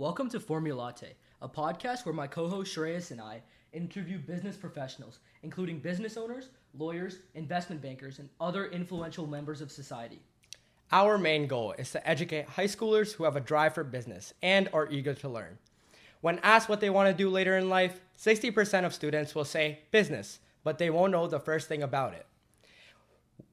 Welcome to FormuLATTE, a podcast where my co-host Shreyas and I interview business professionals, including business owners, lawyers, investment bankers, and other influential members of society. Our main goal is to educate high schoolers who have a drive for business and are eager to learn. When asked what they want to do later in life, 60% of students will say business, but they won't know the first thing about it.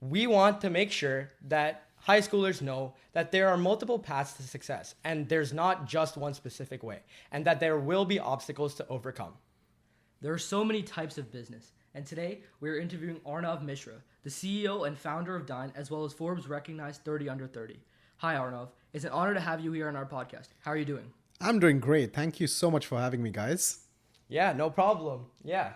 We want to make sure that high schoolers know that there are multiple paths to success and there's not just one specific way, and that there will be obstacles to overcome. There are so many types of business, and today we are interviewing Arnav Mishra, the CEO and founder of Dine, as well as Forbes' recognized 30 under 30. Hi Arnav, it's an honor to have you here on our podcast. How are you doing? I'm doing great. Thank you so much for having me, guys. Yeah, no problem. Yeah.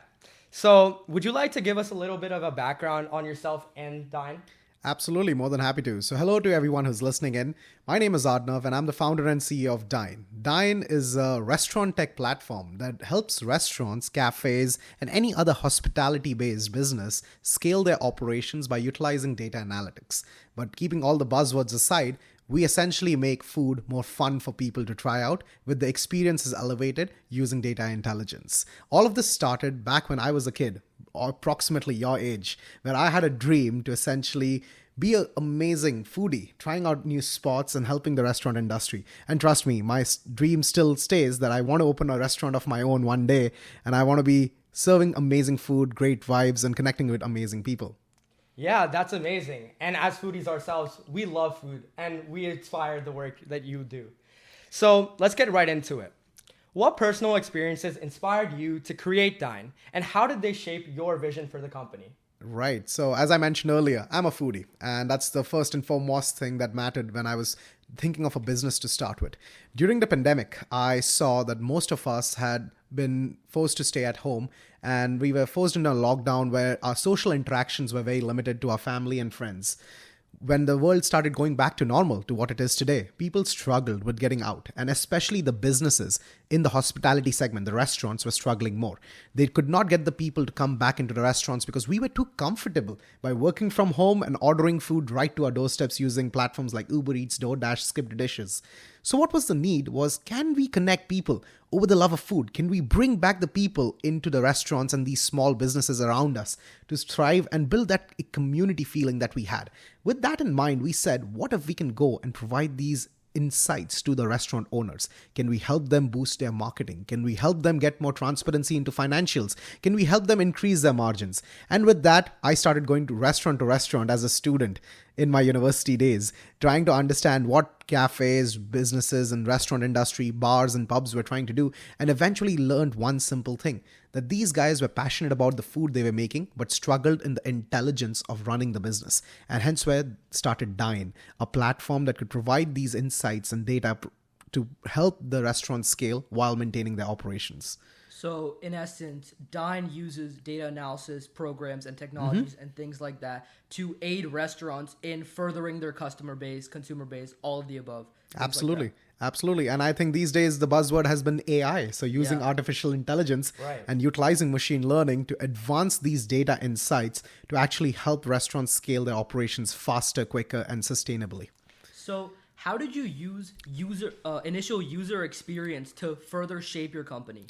So would you like to give us a little bit of a background on yourself and Dine? Absolutely, more than happy to. So hello to everyone who's listening in. My name is Arnav and I'm the founder and CEO of Dyne. Dyne is a restaurant tech platform that helps restaurants, cafes, and any other hospitality-based business scale their operations by utilizing data analytics. But keeping all the buzzwords aside, we essentially make food more fun for people to try out with the experiences elevated using data intelligence. All of this started back when I was a kid, or approximately your age, where I had a dream to essentially be an amazing foodie, trying out new spots and helping the restaurant industry. And trust me, my dream still stays that I want to open a restaurant of my own one day, and I want to be serving amazing food, great vibes, and connecting with amazing people. Yeah, that's amazing. And as foodies ourselves, we love food and we inspire the work that you do. So let's get right into it. What personal experiences inspired you to create Dine, and how did they shape your vision for the company? Right. So as I mentioned earlier, I'm a foodie, and that's the first and foremost thing that mattered when I was thinking of a business to start with. During the pandemic, I saw that most of us had been forced to stay at home, and we were forced into a lockdown where our social interactions were very limited to our family and friends. When the world started going back to normal, to what it is today, people struggled with getting out, and especially the businesses in the hospitality segment, the restaurants were struggling more. They could not get the people to come back into the restaurants because we were too comfortable by working from home and ordering food right to our doorsteps using platforms like Uber Eats, DoorDash, Skipped Dishes. So what was the need was, can we connect people over the love of food? Can we bring back the people into the restaurants and these small businesses around us to thrive and build that community feeling that we had? With that in mind, we said, what if we can go and provide these insights to the restaurant owners? Can we help them boost their marketing? Can we help them get more transparency into financials? Can we help them increase their margins? And with that, I started going to restaurant as a student in my university days, trying to understand what cafes, businesses, and restaurant industry, bars and pubs were trying to do, and eventually learned one simple thing, that these guys were passionate about the food they were making, but struggled in the intelligence of running the business. And hence where started Dine, a platform that could provide these insights and data to help the restaurant scale while maintaining their operations. So, in essence, Dine uses data analysis programs and technologies and things like that to aid restaurants in furthering their customer base, consumer base, all of the above. Absolutely. Absolutely. And I think these days the buzzword has been AI. So using artificial intelligence and utilizing machine learning to advance these data insights to actually help restaurants scale their operations faster, quicker, and sustainably. So how did you use initial user experience to further shape your company?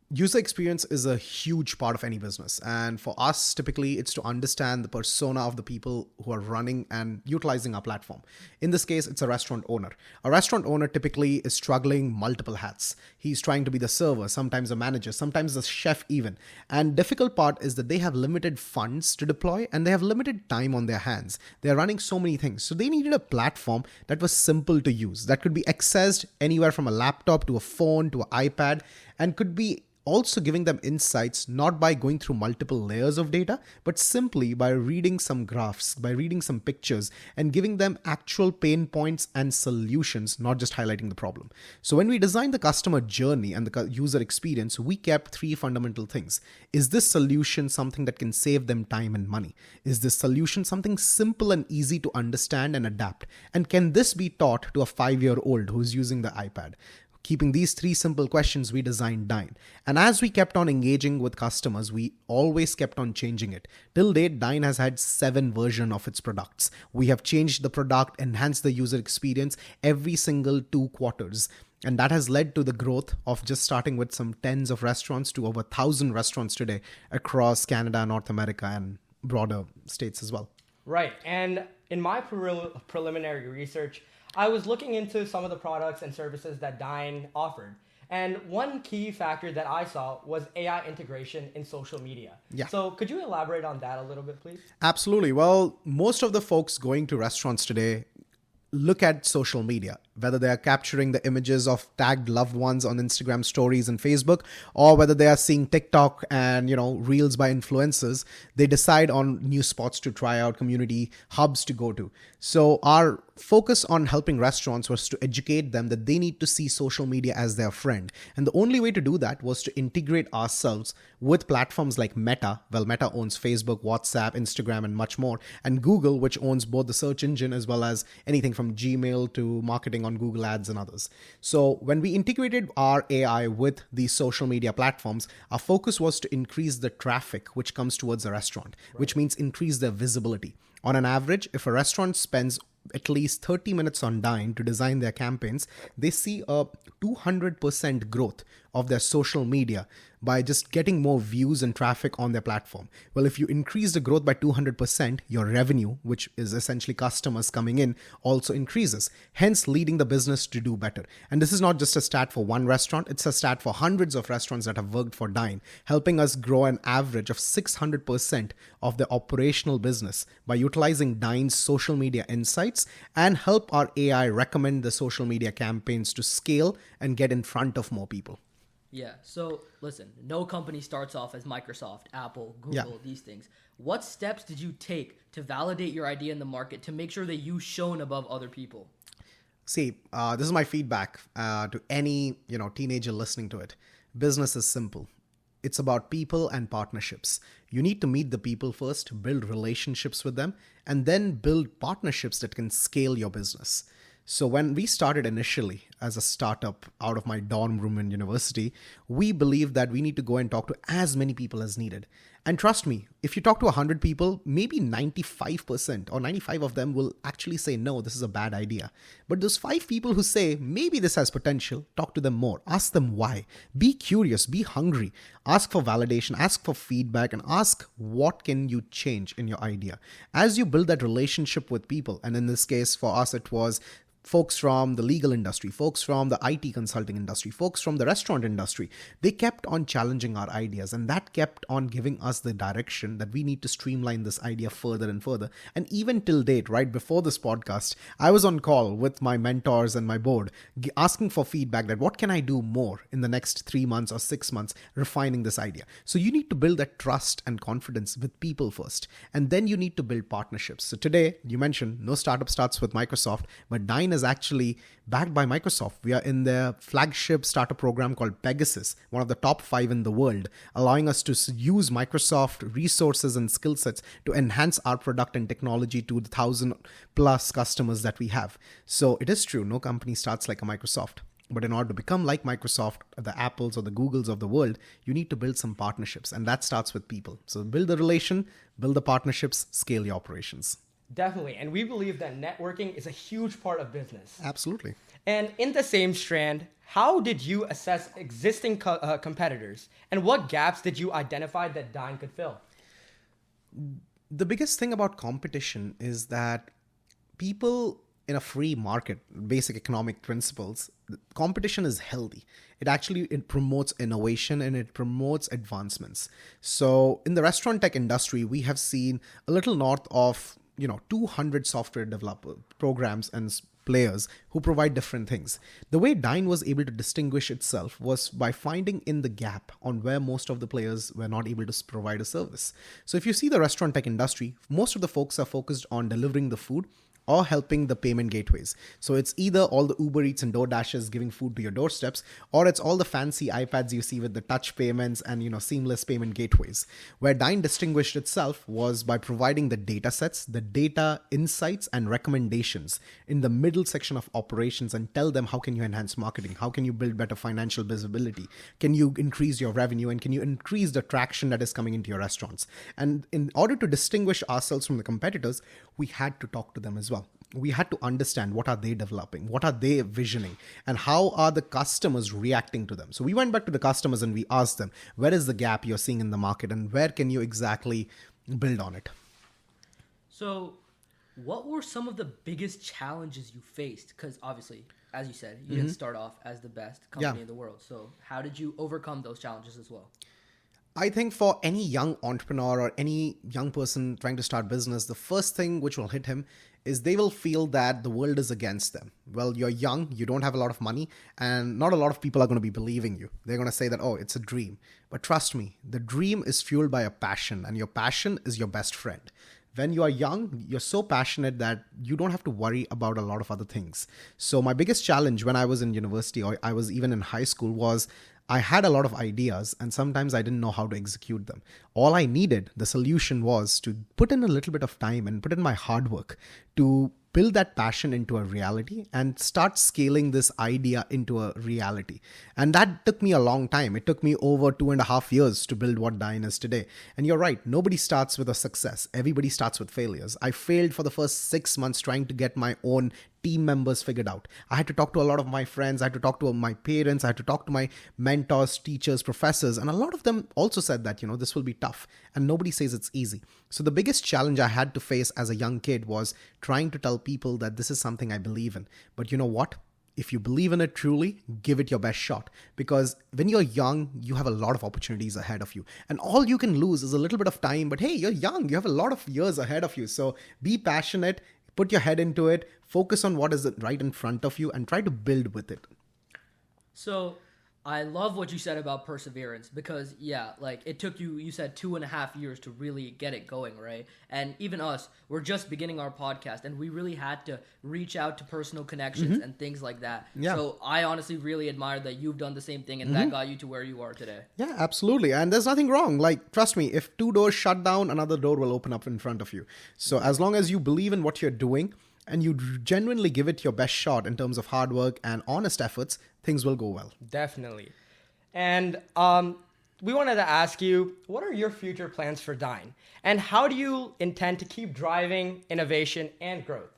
User experience is a huge part of any business. And for us, typically, it's to understand the persona of the people who are running and utilizing our platform. In this case, it's a restaurant owner. A restaurant owner typically is struggling multiple hats. He's trying to be the server, sometimes a manager, sometimes the chef even. And difficult part is that they have limited funds to deploy and they have limited time on their hands. They're running so many things. So they needed a platform that was simple to use, that could be accessed anywhere from a laptop to a phone to an iPad, and could be also giving them insights not by going through multiple layers of data, but simply by reading some graphs, by reading some pictures, and giving them actual pain points and solutions, not just highlighting the problem. So when we designed the customer journey and the user experience, we kept three fundamental things. Is this solution something that can save them time and money? Is this solution something simple and easy to understand and adapt? And can this be taught to a 5-year-old who's using the iPad? Keeping these three simple questions, we designed Dine. And as we kept on engaging with customers, we always kept on changing it. Till date, Dine has had 7 versions of its products. We have changed the product, enhanced the user experience every single 2 quarters. And that has led to the growth of just starting with some tens of restaurants to over 1,000 restaurants today across Canada, North America, and broader states as well. Right. And in my preliminary research, I was looking into some of the products and services that Dine offered. And one key factor that I saw was AI integration in social media. Yeah. So could you elaborate on that a little bit, please? Absolutely. Well, most of the folks going to restaurants today look at social media, whether they are capturing the images of tagged loved ones on Instagram stories and Facebook, or whether they are seeing TikTok and, reels by influencers. They decide on new spots to try out, community hubs to go to. So our focus on helping restaurants was to educate them that they need to see social media as their friend. And the only way to do that was to integrate ourselves with platforms like Meta. Well, Meta owns Facebook, WhatsApp, Instagram, and much more. And Google, which owns both the search engine as well as anything from Gmail to marketing on Google Ads and others. So when we integrated our AI with these social media platforms, our focus was to increase the traffic which comes towards a restaurant, which means increase their visibility. On an average, if a restaurant spends at least 30 minutes on Dine to design their campaigns, they see a 200% growth of their social media by just getting more views and traffic on their platform. Well, if you increase the growth by 200%, your revenue, which is essentially customers coming in, also increases, hence leading the business to do better. And this is not just a stat for one restaurant, it's a stat for hundreds of restaurants that have worked for Dine, helping us grow an average of 600% of the operational business by utilizing Dine's social media insights and help our AI recommend the social media campaigns to scale and get in front of more people. Yeah. So listen, no company starts off as Microsoft, Apple, Google, these things. What steps did you take to validate your idea in the market to make sure that you shone above other people? See, this is my feedback to any teenager listening to it. Business is simple. It's about people and partnerships. You need to meet the people first, build relationships with them, and then build partnerships that can scale your business. So when we started initially as a startup out of my dorm room in university, we believed that we need to go and talk to as many people as needed. And trust me, if you talk to 100 people, maybe 95% or 95 of them will actually say, no, this is a bad idea. But those 5 people who say, maybe this has potential, talk to them more. Ask them why. Be curious, be hungry. Ask for validation, ask for feedback, and ask what can you change in your idea. As you build that relationship with people, and in this case for us it was folks from the legal industry, folks from the IT consulting industry, folks from the restaurant industry, they kept on challenging our ideas, and that kept on giving us the direction that we need to streamline this idea further and further. And even till date, right before this podcast, I was on call with my mentors and my board asking for feedback that what can I do more in the next 3 months or 6 months refining this idea. So you need to build that trust and confidence with people first, and then you need to build partnerships. So today, you mentioned no startup starts with Microsoft, but Dine is actually backed by Microsoft. We are in their flagship startup program called Pegasus, one of the top 5 in the world, allowing us to use Microsoft resources and skill sets to enhance our product and technology to the 1,000 plus customers that we have. So it is true, no company starts like a Microsoft. But in order to become like Microsoft, the Apples or the Googles of the world, you need to build some partnerships, and that starts with people. So build the relation, build the partnerships, scale your operations. Definitely. And we believe that networking is a huge part of business. Absolutely. And in the same strand, how did you assess existing competitors? And what gaps did you identify that Dine could fill? The biggest thing about competition is that people in a free market, basic economic principles, competition is healthy. It promotes innovation and it promotes advancements. So in the restaurant tech industry, we have seen a little north of 200 software developer programs and players who provide different things. The way Dine was able to distinguish itself was by finding in the gap on where most of the players were not able to provide a service. So if you see the restaurant tech industry, most of the folks are focused on delivering the food, or helping the payment gateways. So it's either all the Uber Eats and DoorDashes giving food to your doorsteps, or it's all the fancy iPads you see with the touch payments and seamless payment gateways. Where Dine distinguished itself was by providing the data sets, the data insights and recommendations in the middle section of operations, and tell them how can you enhance marketing, how can you build better financial visibility, can you increase your revenue, and can you increase the traction that is coming into your restaurants. And in order to distinguish ourselves from the competitors, we had to talk to them as well. We had to understand what are they developing, what are they visioning, and how are the customers reacting to them. So we went back to the customers and we asked them, where is the gap you're seeing in the market and where can you exactly build on it? So what were some of the biggest challenges you faced? Because obviously, as you said, you didn't start off as the best company in the world. So how did you overcome those challenges as well? I think for any young entrepreneur or any young person trying to start business, the first thing which will hit him is they will feel that the world is against them. Well, you're young, you don't have a lot of money, and not a lot of people are going to be believing you. They're going to say that, oh, it's a dream. But trust me, the dream is fueled by a passion, and your passion is your best friend. When you are young, you're so passionate that you don't have to worry about a lot of other things. So my biggest challenge when I was in university, or I was even in high school, was I had a lot of ideas and sometimes I didn't know how to execute them. All I needed, the solution was to put in a little bit of time and put in my hard work to build that passion into a reality and start scaling this idea into a reality. And that took me a long time. It took me over 2.5 years to build what Dine is today. And you're right, nobody starts with a success. Everybody starts with failures. I failed for the first 6 months trying to get my own team members figured out. I had to talk to a lot of my friends. I had to talk to my parents. I had to talk to my mentors, teachers, professors. And a lot of them also said that, this will be tough. And nobody says it's easy. So the biggest challenge I had to face as a young kid was trying to tell people that this is something I believe in. But you know what? If you believe in it truly, give it your best shot. Because when you're young, you have a lot of opportunities ahead of you. And all you can lose is a little bit of time. But hey, you're young. You have a lot of years ahead of you. So be passionate. Put your head into it, focus on what is right in front of you, and try to build with it. So I love what you said about perseverance because, it took you said 2.5 years to really get it going, right? And even us, we're just beginning our podcast, and we really had to reach out to personal connections and things like that. Yeah. So I honestly really admire that you've done the same thing, and that got you to where you are today. Yeah, absolutely. And there's nothing wrong. Trust me, if 2 doors shut down, another door will open up in front of you. So as long as you believe in what you're doing, and you genuinely give it your best shot in terms of hard work and honest efforts, things will go well. Definitely. And we wanted to ask you, what are your future plans for Dine? And how do you intend to keep driving innovation and growth?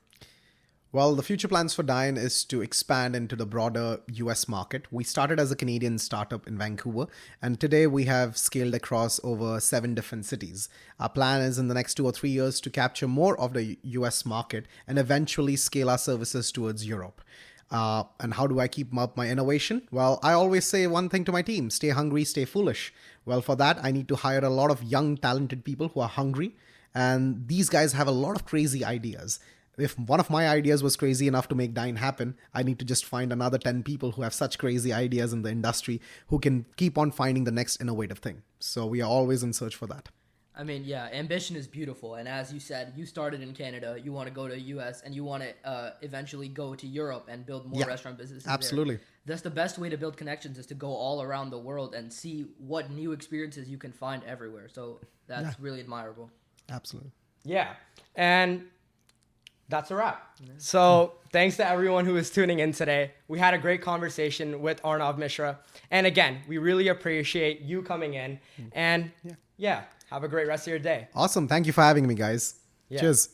Well, the future plans for Dine is to expand into the broader US market. We started as a Canadian startup in Vancouver, and today we have scaled across over 7 different cities. Our plan is in the next 2 or 3 years to capture more of the US market and eventually scale our services towards Europe. And how do I keep up my innovation? Well, I always say one thing to my team: stay hungry, stay foolish. Well, for that, I need to hire a lot of young, talented people who are hungry. And these guys have a lot of crazy ideas. If one of my ideas was crazy enough to make Dine happen, I need to just find another 10 people who have such crazy ideas in the industry who can keep on finding the next innovative thing. So we are always in search for that. I mean, ambition is beautiful. And as you said, you started in Canada, you want to go to US, and you want to eventually go to Europe and build more restaurant businesses. Absolutely. There. That's the best way to build connections, is to go all around the world and see what new experiences you can find everywhere. So that's really admirable. Absolutely. Yeah. And that's a wrap. So thanks to everyone who is tuning in today. We had a great conversation with Arnav Mishra. And again, we really appreciate you coming in. And have a great rest of your day. Awesome. Thank you for having me, guys. Cheers.